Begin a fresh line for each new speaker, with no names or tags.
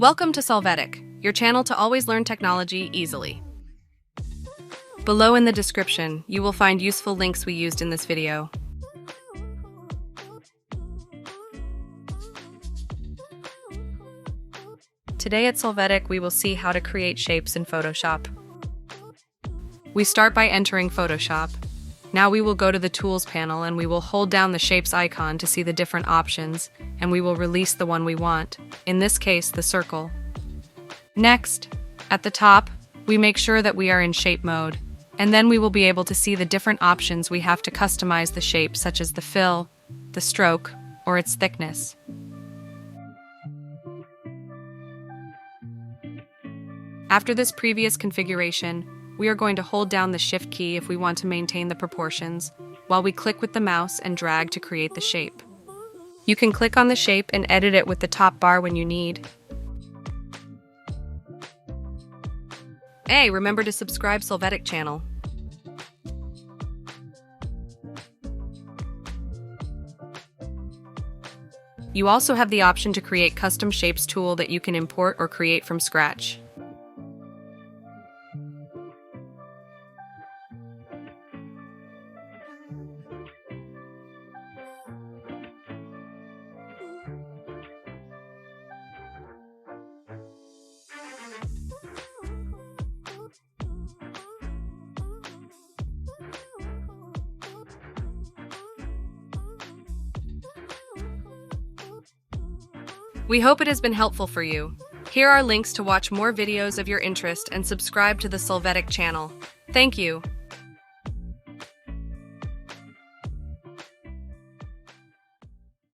Welcome to Solvetic, your channel to always learn technology easily. Below in the description, you will find useful links we used in this video. Today at Solvetic, we will see how to create shapes in Photoshop. We start by entering Photoshop. Now we will go to the Tools panel and we will hold down the Shapes icon to see the different options, and we will release the one we want, in this case, the circle. Next, at the top, we make sure that we are in Shape mode, and then we will be able to see the different options we have to customize the shape, such as the fill, the stroke, or its thickness. After this previous configuration, we are going to hold down the Shift key if we want to maintain the proportions, while we click with the mouse and drag to create the shape. You can click on the shape and edit it with the top bar when you need. Hey, remember to subscribe Solvetic channel. You also have the option to create custom shapes tool that you can import or create from scratch. We hope it has been helpful for you. Here are links to watch more videos of your interest and subscribe to the Solvetic channel. Thank you.